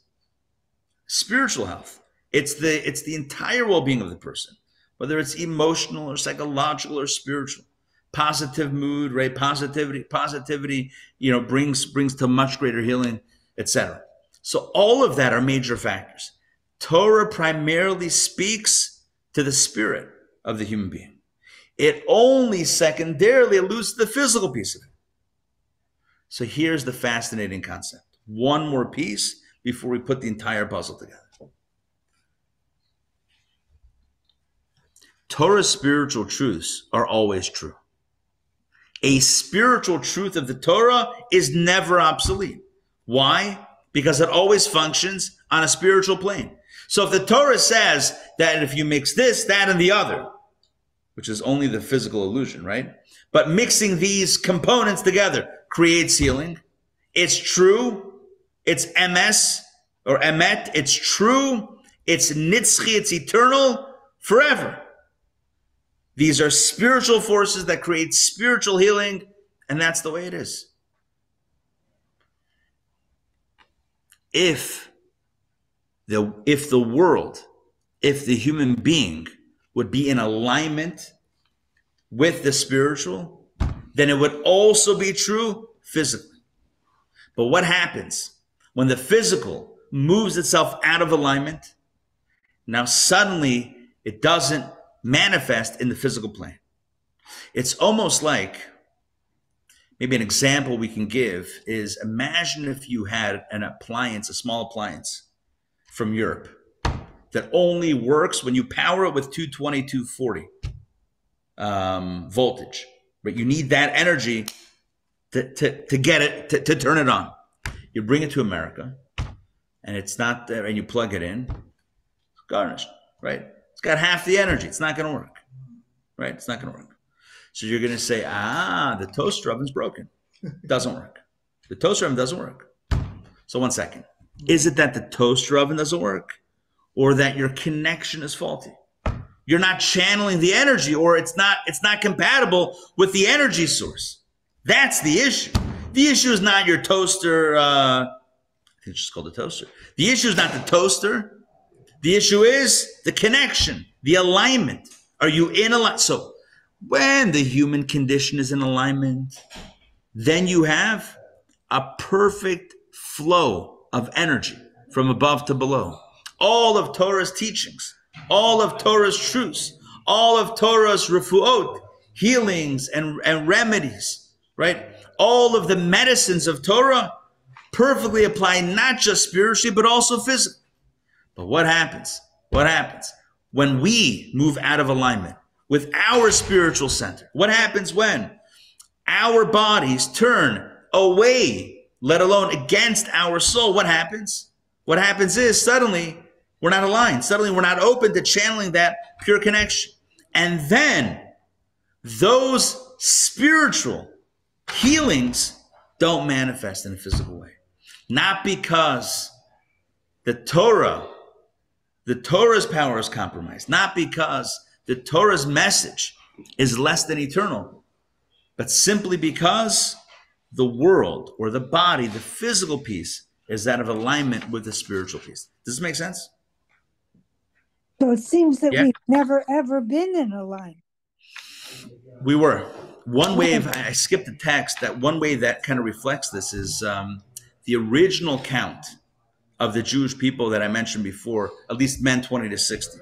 spiritual health. It's the entire well-being of the person. whether it's emotional or psychological or spiritual. Positive mood, right? Positivity, brings to much greater healing, etc. So all of that are major factors. Torah primarily speaks to the spirit of the human being. It only secondarily alludes to the physical piece of it. So here's the fascinating concept. One more piece before we put the entire puzzle together. Torah's spiritual truths are always true. A spiritual truth of the Torah is never obsolete. Why? Because it always functions on a spiritual plane. So if the Torah says that if you mix this, that, and the other, which is only the physical illusion, right? But mixing these components together creates healing. It's true. It's emes or emet. It's true. It's nitzchi. It's eternal forever. These are spiritual forces that create spiritual healing, and that's the way it is. If the world, if the human being would be in alignment with the spiritual, then it would also be true physically. But what happens when the physical moves itself out of alignment? Now suddenly it doesn't manifest in the physical plane. It's almost like, maybe an example we can give is, imagine if you had an appliance, a small appliance from Europe that only works when you power it with 220, 240 voltage, but you need that energy to get it, to turn it on. You bring it to America and it's not there, and you plug it in, it's garnished, right? It's got half the energy. It's not going to work, right? It's not going to work. So you're going to say, the toaster oven's broken. It doesn't work. The toaster oven doesn't work. So one second. Is it that the toaster oven doesn't work, or that your connection is faulty? You're not channeling the energy, or it's not compatible with the energy source. That's the issue. The issue is not your toaster. I think it's just called a toaster. The issue is not the toaster. The issue is the connection, the alignment. Are you in alignment? So when the human condition is in alignment, then you have a perfect flow of energy from above to below. All of Torah's teachings, all of Torah's truths, all of Torah's refuot, healings and remedies, right? All of the medicines of Torah perfectly apply not just spiritually, but also physically. But what happens? What happens when we move out of alignment with our spiritual center? What happens when our bodies turn away, let alone against our soul? What happens? What happens is suddenly we're not aligned. Suddenly we're not open to channeling that pure connection. And then those spiritual healings don't manifest in a physical way. Not because the Torah's power is compromised, not because the Torah's message is less than eternal, but simply because the world or the body, the physical piece, is out of alignment with the spiritual piece. Does this make sense? So it seems that we've never, ever been in alignment. We were. One way, I skipped the text, that one way that kind of reflects this is the original count of the Jewish people that I mentioned before, at least men 20 to 60.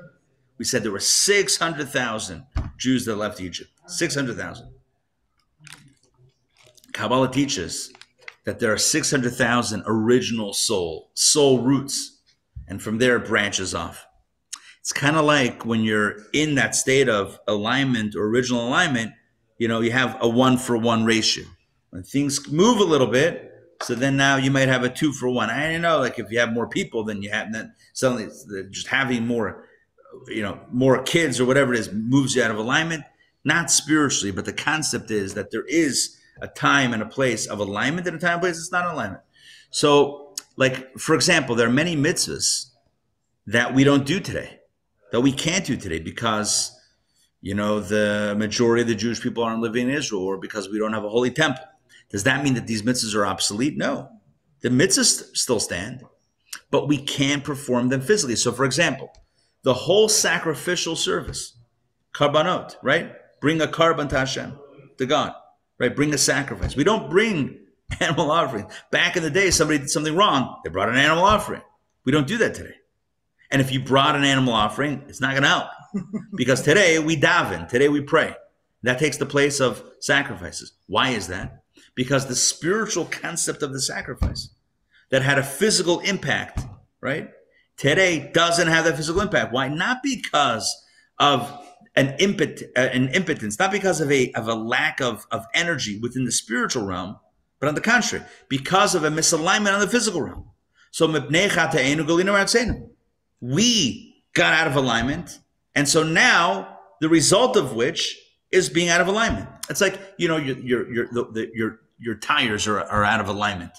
We said there were 600,000 Jews that left Egypt. 600,000. Kabbalah teaches that there are 600,000 original soul roots, and from there it branches off. It's kind of like when you're in that state of alignment or original alignment, you have a 1-for-1 ratio. When things move a little bit, so then now you might have a 2-for-1. I don't know, like if you have more people than you have, then suddenly just having more, more kids or whatever it is moves you out of alignment. Not spiritually, but the concept is that there is a time and a place of alignment and a time and place that's not in alignment. So, like, for example, there are many mitzvahs that we don't do today, that we can't do today because, the majority of the Jewish people aren't living in Israel, or because we don't have a holy temple. Does that mean that these mitzvahs are obsolete? No. The mitzvahs still stand, but we can't perform them physically. So, for example, the whole sacrificial service Karbanot, right? Bring a karban to Hashem, to God, right? Bring a sacrifice. We don't bring animal offerings. Back in the day, somebody did something wrong. They brought an animal offering. We don't do that today. And if you brought an animal offering, it's not going to help. Because today we daven. Today we pray. That takes the place of sacrifices. Why is that? Because the spiritual concept of the sacrifice that had a physical impact, right? Today doesn't have that physical impact. Why? Not because of an impotence, not because of a lack of energy within the spiritual realm, but on the contrary, because of a misalignment on the physical realm. So we got out of alignment, and so now the result of which is being out of alignment. It's like, your tires are out of alignment,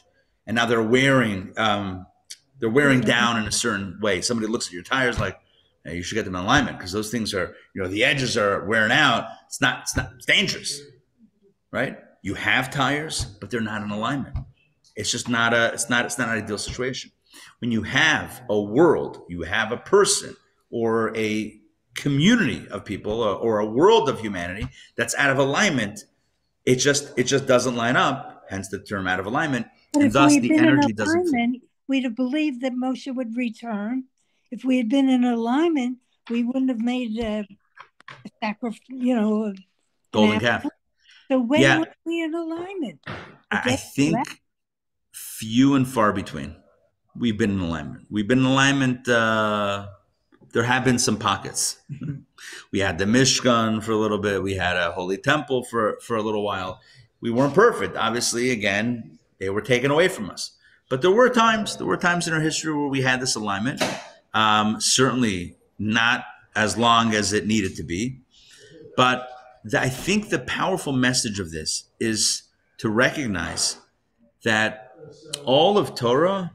and now they're wearing down in a certain way. Somebody looks at your tires like, hey, you should get them in alignment, because those things are, the edges are wearing out. It's dangerous, right? You have tires, but they're not in alignment. It's just not an ideal situation. When you have a world, you have a person or a community of people or a world of humanity that's out of alignment, it just doesn't line up, hence the term out of alignment, but and thus the energy doesn't flow. We'd have believed that Moshe would return. If we had been in alignment, we wouldn't have made a sacrifice, golden calf. So when were we in alignment? I think few and far between. We've been in alignment. There have been some pockets. We had the Mishkan for a little bit. We had a holy temple for a little while. We weren't perfect. Obviously, again, they were taken away from us. But there were times in our history where we had this alignment. Certainly not as long as it needed to be. But I think the powerful message of this is to recognize that all of Torah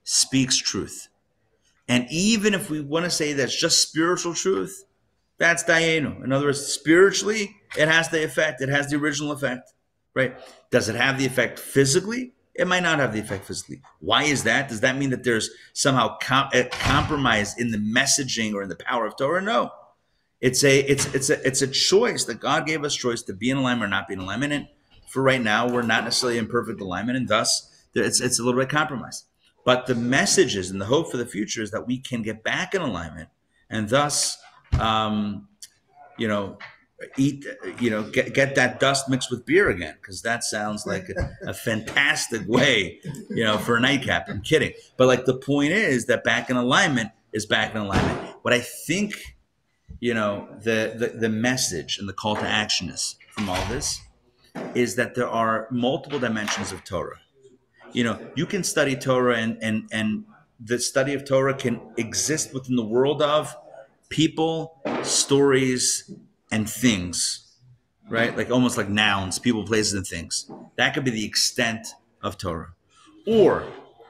speaks truth. And even if we want to say that's just spiritual truth, that's dayenu. In other words, spiritually, it has the effect. It has the original effect, right? Does it have the effect physically? It might not have the effect physically. Why is that? Does that mean that there's somehow a compromise in the messaging or in the power of Torah? No. It's a choice that God gave us choice to be in alignment or not be in alignment. And for right now, we're not necessarily in perfect alignment, and thus it's a little bit compromised. But the messages and the hope for the future is that we can get back in alignment, and thus, get that dust mixed with beer again, because that sounds like a fantastic way, for a nightcap. I'm kidding, but the point is that back in alignment is back in alignment. What I think, the message and the call to action is from all this is that there are multiple dimensions of Torah. You can study Torah and the study of Torah can exist within the world of people, stories, and things, right? Almost like nouns, people, places, and things. That could be the extent of Torah. Or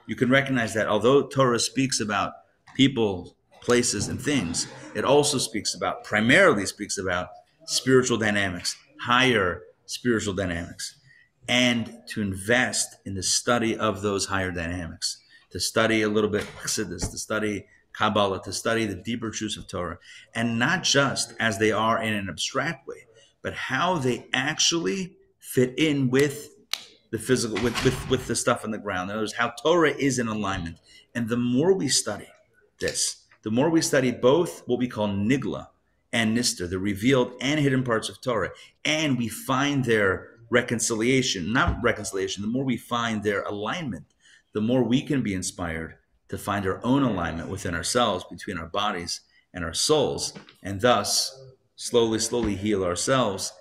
you can recognize that although Torah speaks about people, places, and things, it also primarily speaks about spiritual dynamics, higher spiritual dynamics. And to invest in the study of those higher dynamics, to study a little bit Chassidus, to study Kabbalah, to study the deeper truths of Torah, and not just as they are in an abstract way, but how they actually fit in with the physical, with the stuff on the ground. In other words, how Torah is in alignment. And the more we study this, the more we study both what we call nigla and nister, the revealed and hidden parts of Torah, and we find their the more we find their alignment, the more we can be inspired to find our own alignment within ourselves, between our bodies and our souls, and thus slowly heal ourselves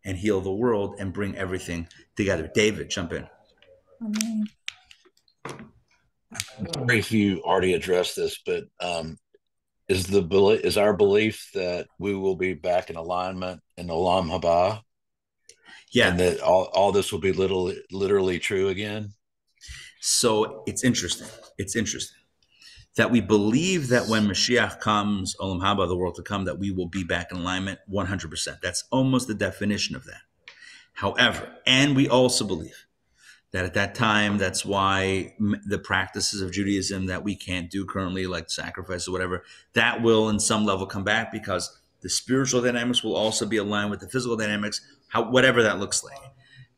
and heal the world and bring everything together. David, jump in. Sorry if you already addressed this, but is our belief that we will be back in alignment in Olam Haba? Yeah, and that all this will be literally true again. So it's interesting. That we believe that when Mashiach comes, Olam Haba, the world to come, that we will be back in alignment 100%. That's almost the definition of that. However, and we also believe that at that time, that's why the practices of Judaism that we can't do currently, like sacrifice or whatever, that will in some level come back, because The spiritual dynamics will also be aligned with the physical dynamics, whatever that looks like.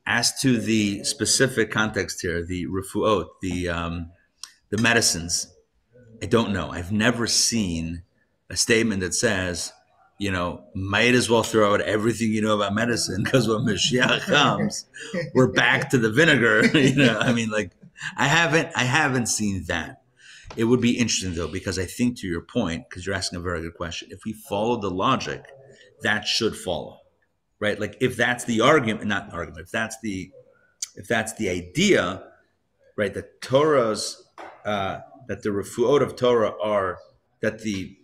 As to the specific context here, the refuot, the medicines, I don't know. I've never seen a statement that says, might as well throw out everything you know about medicine because when Mashiach comes, we're back to the vinegar. I haven't seen that. It would be interesting though, because I think to your point, because you're asking a very good question, if we follow the logic, that should follow, right? Like if that's the argument, not argument, if that's the idea, right? That Torah's, that the refuot of Torah are that the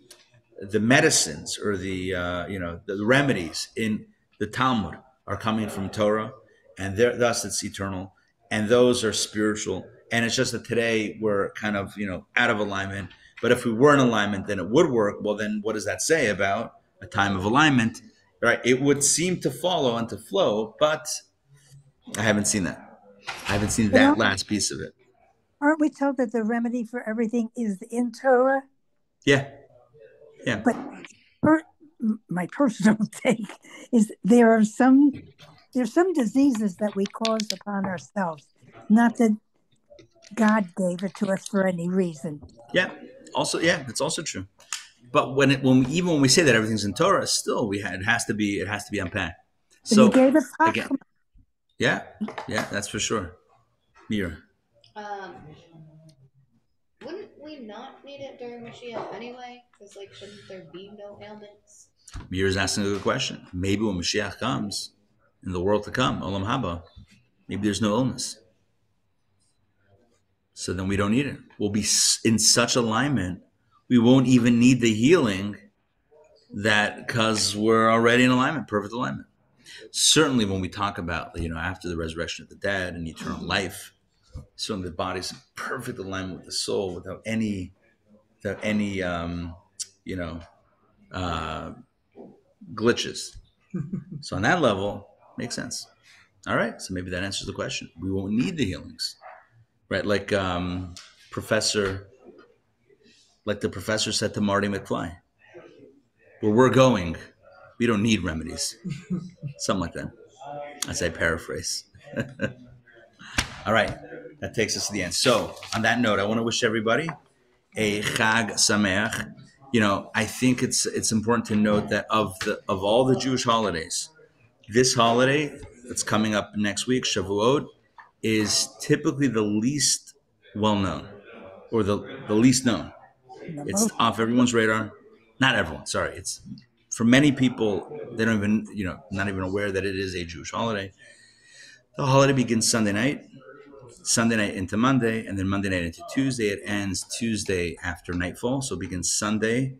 medicines or the remedies in the Talmud are coming from Torah, and thus it's eternal, and those are spiritual. And it's just that today we're kind of out of alignment. But if we were in alignment, then it would work. Well, then what does that say about a time of alignment? Right? It would seem to follow and to flow, but I haven't seen that. I haven't seen that last piece of it. Aren't we told that the remedy for everything is in Torah? Yeah. But my personal take is there are some diseases that we cause upon ourselves, not that God gave it to us for any reason. Yeah. Also, that's also true. But when we say that everything's in Torah, still it has to be unpacked. So you gave us again, yeah, that's for sure. Mira. Wouldn't we not need it during Mashiach anyway? Because shouldn't there be no ailments? Mira's asking a good question. Maybe when Mashiach comes, in the world to come, Olam Haba, maybe there's no illness. So then we don't need it. We'll be in such alignment, we won't even need the healing because we're already in alignment, perfect alignment. Certainly when we talk about, after the resurrection of the dead and eternal life, certainly the body's in perfect alignment with the soul without any glitches. So on that level, makes sense. All right. So maybe that answers the question. We won't need the healings. Right, like the professor said to Marty McFly, where we're going, we don't need remedies. Something like that. As I paraphrase. All right, that takes us to the end. So on that note, I want to wish everybody a Chag Sameach. I think it's important to note that of all the Jewish holidays, this holiday that's coming up next week, Shavuot, is typically the least well-known or the least known. It's off everyone's radar. Not everyone, sorry. It's for many people, they don't even, not even aware that it is a Jewish holiday. The holiday begins Sunday night into Monday, and then Monday night into Tuesday. It ends Tuesday after nightfall. So it begins Sunday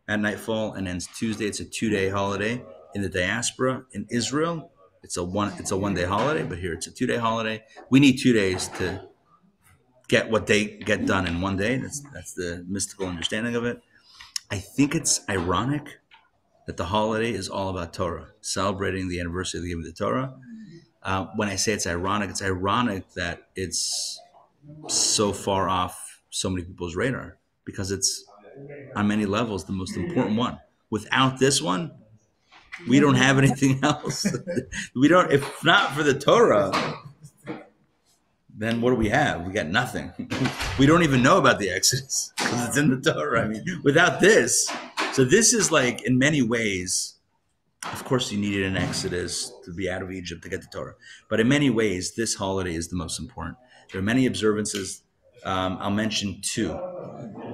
at nightfall and ends Tuesday. It's a 2-day holiday. In the diaspora in Israel, it's a 1-day holiday, but here it's a 2-day holiday. We need 2 days to get what they get done in 1 day. That's the mystical understanding of it. I think it's ironic that the holiday is all about Torah, celebrating the anniversary of the giving of the Torah. When I say it's ironic that it's so far off so many people's radar, because it's on many levels the most important one. Without this one, we don't have anything else. If not for the Torah, then what do we have? We got nothing. We don't even know about the Exodus because it's in the Torah. I mean, without this, so this is like in many ways, of course you needed an Exodus to be out of Egypt to get the Torah. But in many ways, this holiday is the most important. There are many observances. I'll mention 2.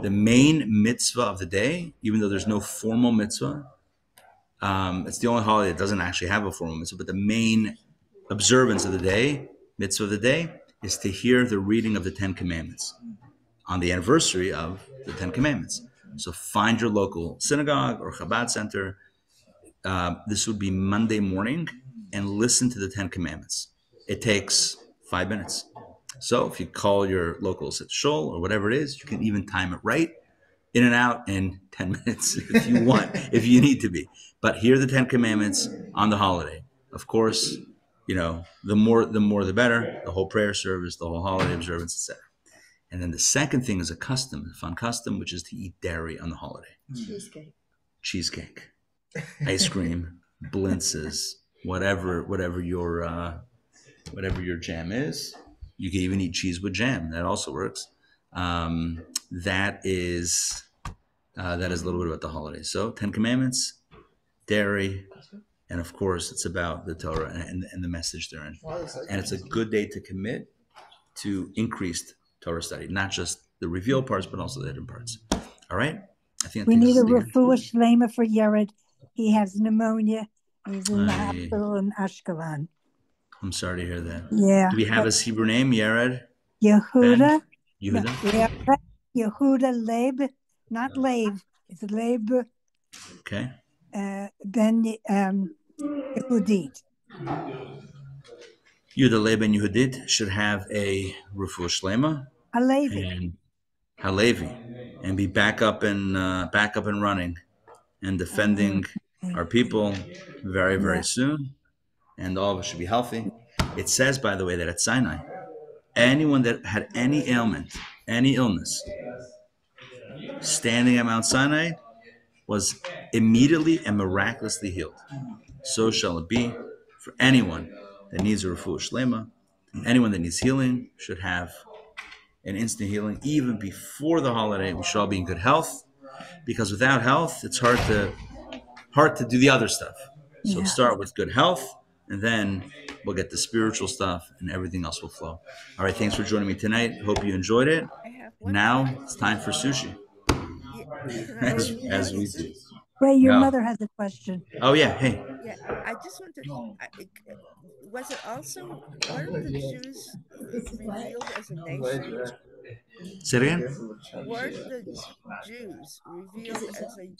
The main mitzvah of the day, even though there's no formal mitzvah, it's the only holiday that doesn't actually have a formal mitzvah, but the main observance of the day, mitzvah of the day, is to hear the reading of the 10 Commandments on the anniversary of the 10 Commandments. So find your local synagogue or Chabad center. This would be Monday morning, and listen to the 10 Commandments. It takes 5 minutes. So if you call your locals at Shul or whatever it is, you can even time it right, in and out in 10 minutes if you want, if you need to be. But hear the 10 Commandments on the holiday. Of course, the more the better, the whole prayer service, the whole holiday observance, etc. And then the second thing is a fun custom, which is to eat dairy on the holiday. Cheesecake. Cheesecake. ice cream, blintzes, whatever your jam is. You can even eat cheese with jam. That also works. That is a little bit about the holidays. So 10 Commandments, dairy, and of course it's about the Torah and the message therein. And it's a good day to commit to increased Torah study, not just the reveal parts, but also the hidden parts. All right? I think we need a refuah shlema for Yared. He has pneumonia. He's in the hospital in Ashkelon. I'm sorry to hear that. Yeah. Do we have his Hebrew name, Yared? Yehuda. Yehuda? Yehuda Leib, not Leib. It's Leib. Okay. Ben Yehudit. Yehuda Leib Ben Yehudit should have a refuah shlema. Halevi, and be back up and running and defending our people very, very soon. And all of us should be healthy. It says, by the way, that at Sinai, anyone that had any ailment, any illness, standing at Mount Sinai was immediately and miraculously healed. So shall it be for anyone that needs a refuah shlema. Anyone that needs healing should have an instant healing even before the holiday. We should all be in good health, because without health, it's hard to do the other stuff. So start with good health, and then we'll get the spiritual stuff, and everything else will flow. All right, thanks for joining me tonight. Hope you enjoyed it. Now it's time for sushi. As we do. Wait, your mother has a question. Oh yeah, hey. Yeah, I just want to. Was it also, weren't the Jews revealed as a nation? Say it again. Weren't the Jews revealed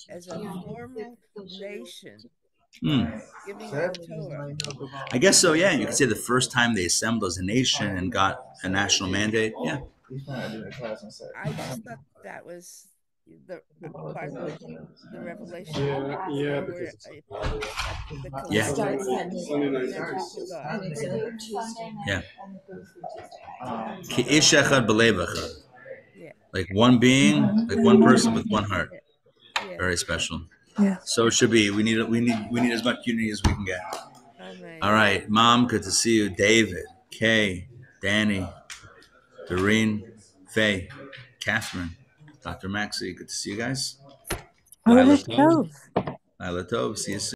as a formal nation? Giving out Torah. I guess so. Yeah, you could say the first time they assembled as a nation and got a national mandate. Yeah. I just thought that was the part of the revelation. Yeah. Yeah. Like one being, like one person with one heart. Very special. Yeah. So it should be. We need as much unity as we can get. All right, Mom. Good to see you, David, Kay, Danny, Doreen, Faye, Catherine, Dr. Maxie. Good to see you guys. Lila Tov. See you soon.